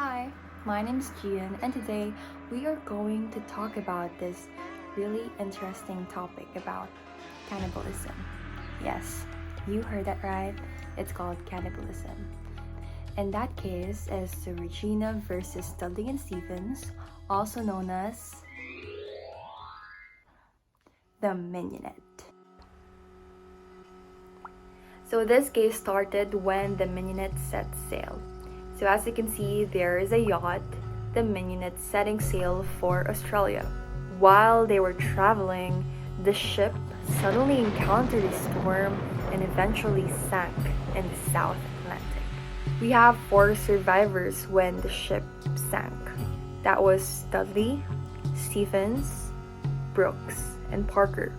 Hi, my name is Gian, and today we are going to talk about this really interesting topic about cannibalism. Yes, you heard that right. It's called cannibalism. And that case is the Regina versus Dudley and Stephens, also known as the Mignonette. So this case started when the Mignonette set sail. So as you can see, there is a yacht, the Mignonette, setting sail for Australia. While they were traveling, the ship suddenly encountered a storm and eventually sank in the South Atlantic. We have 4 survivors when the ship sank. That was Dudley, Stephens, Brooks, and Parker.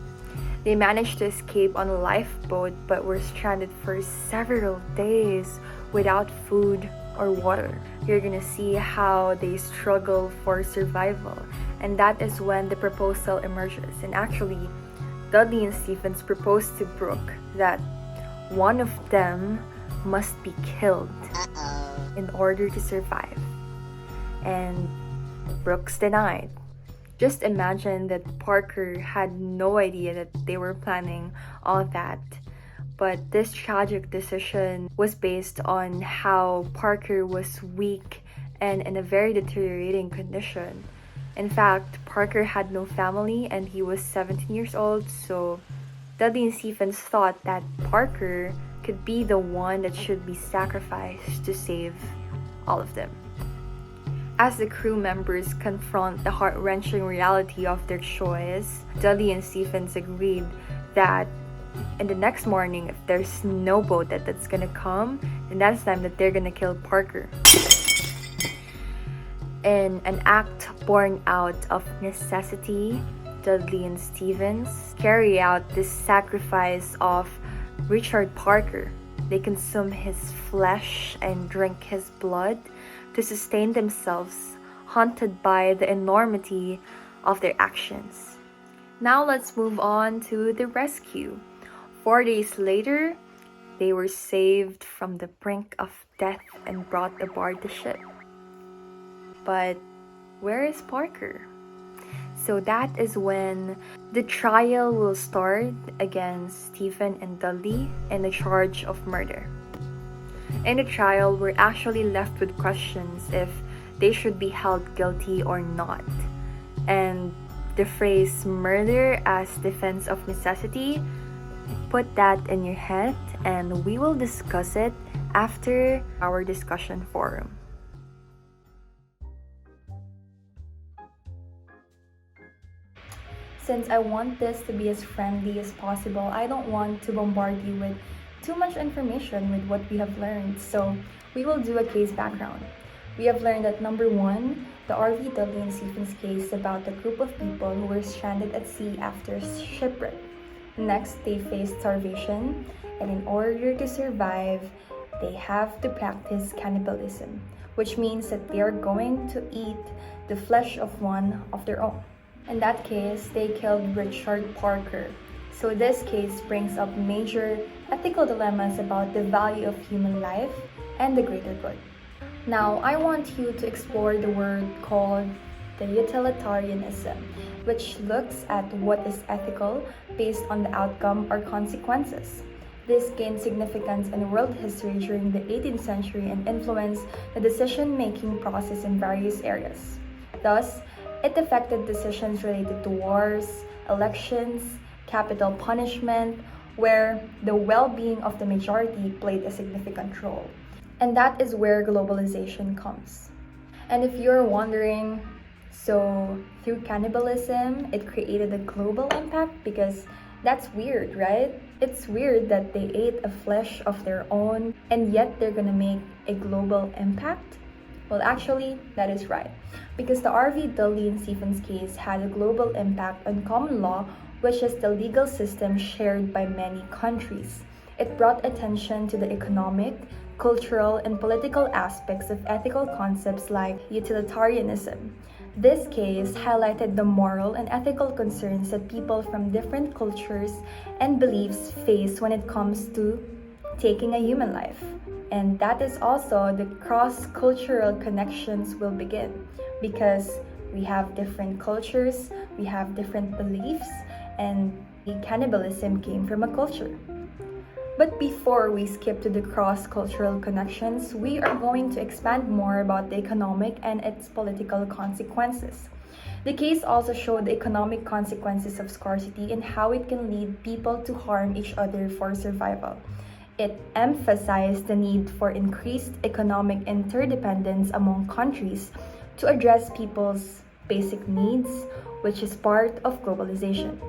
They managed to escape on a lifeboat but were stranded for several days without food or water. You're gonna see how they struggle for survival, and that is when the proposal emerges. And actually, Dudley and Stephens proposed to Brooke that one of them must be killed in order to survive. And Brooks denied. Just imagine that Parker had no idea that they were planning all that. But this tragic decision was based on how Parker was weak and in a very deteriorating condition. In fact, Parker had no family and he was 17 years old, so Dudley and Stephens thought that Parker could be the one that should be sacrificed to save all of them. As the crew members confront the heart-wrenching reality of their choice, Dudley and Stephens agreed that in the next morning, if there's no boat that's gonna come, then that's the time that they're gonna kill Parker. In an act born out of necessity, Dudley and Stephens carry out this sacrifice of Richard Parker. They consume his flesh and drink his blood to sustain themselves, haunted by the enormity of their actions. Now let's move on to the rescue. 4 days later, they were saved from the brink of death and brought aboard the ship. But where is Parker? So that is when the trial will start against Stephen and Dudley in the charge of murder. In the trial, we're actually left with questions if they should be held guilty or not. And the phrase murder as defense of necessity, put that in your head and we will discuss it after our discussion forum. Since I want this to be as friendly as possible, I don't want to bombard you with too much information with what we have learned, so we will do a case background. We have learned that number 1, the RV Dudley and Stephens case about a group of people who were stranded at sea after shipwreck. Next, they faced starvation, and in order to survive, they have to practice cannibalism, which means that they are going to eat the flesh of one of their own. In that case, they killed Richard Parker. So this case brings up major ethical dilemmas about the value of human life and the greater good. Now, I want you to explore the word called the utilitarianism, which looks at what is ethical based on the outcome or consequences. This gained significance in world history during the 18th century and influenced the decision-making process in various areas. Thus, it affected decisions related to wars, elections, capital punishment, where the well-being of the majority played a significant role. And that is where globalization comes. And if you're wondering, so through cannibalism, it created a global impact? Because that's weird, right? It's weird that they ate a flesh of their own and yet they're gonna make a global impact? Well, actually, that is right. Because the RV Dudley and Stephens case had a global impact on common law, which is the legal system shared by many countries. It brought attention to the economic, cultural, and political aspects of ethical concepts like utilitarianism. This case highlighted the moral and ethical concerns that people from different cultures and beliefs face when it comes to taking a human life. And that is also the cross-cultural connections will begin, because we have different cultures, we have different beliefs, and the cannibalism came from a culture. But before we skip to the cross-cultural connections, we are going to expand more about the economic and its political consequences. The case also showed the economic consequences of scarcity and how it can lead people to harm each other for survival. It emphasized the need for increased economic interdependence among countries to address people's basic needs, which is part of globalization.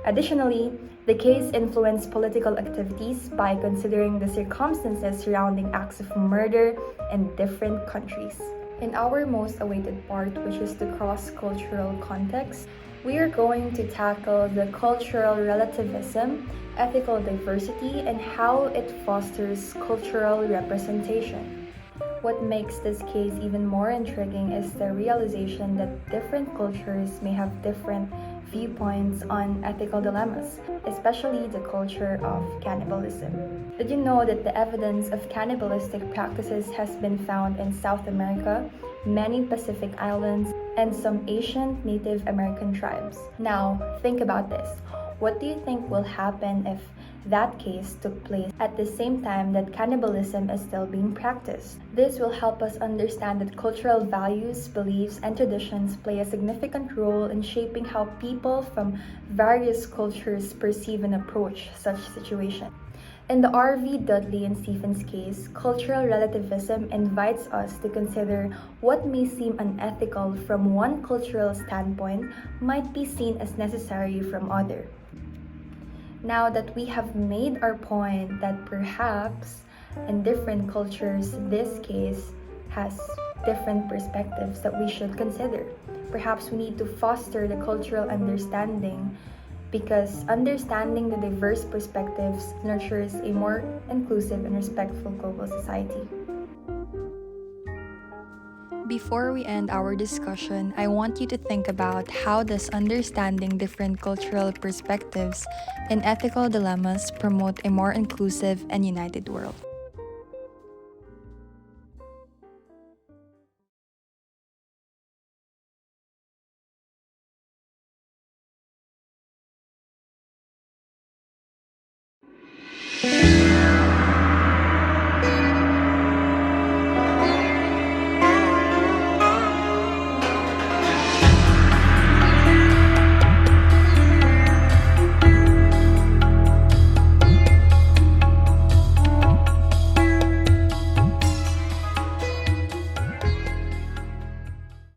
Additionally, the case influenced political activities by considering the circumstances surrounding acts of murder in different countries. In our most awaited part, which is the cross-cultural context, we are going to tackle the cultural relativism, ethical diversity, and how it fosters cultural representation. What makes this case even more intriguing is the realization that different cultures may have different viewpoints on ethical dilemmas, especially the culture of cannibalism. Did you know that the evidence of cannibalistic practices has been found in South America, many Pacific islands, and some Asian Native American tribes? Now, think about this. What do you think will happen if that case took place at the same time that cannibalism is still being practiced? This will help us understand that cultural values, beliefs, and traditions play a significant role in shaping how people from various cultures perceive and approach such situations. In the R.V. Dudley and Stephens case, cultural relativism invites us to consider what may seem unethical from one cultural standpoint might be seen as necessary from other. Now that we have made our point that perhaps in different cultures this case has different perspectives that we should consider. Perhaps we need to foster the cultural understanding, because understanding the diverse perspectives nurtures a more inclusive and respectful global society. Before we end our discussion, I want you to think about how does understanding different cultural perspectives and ethical dilemmas promote a more inclusive and united world.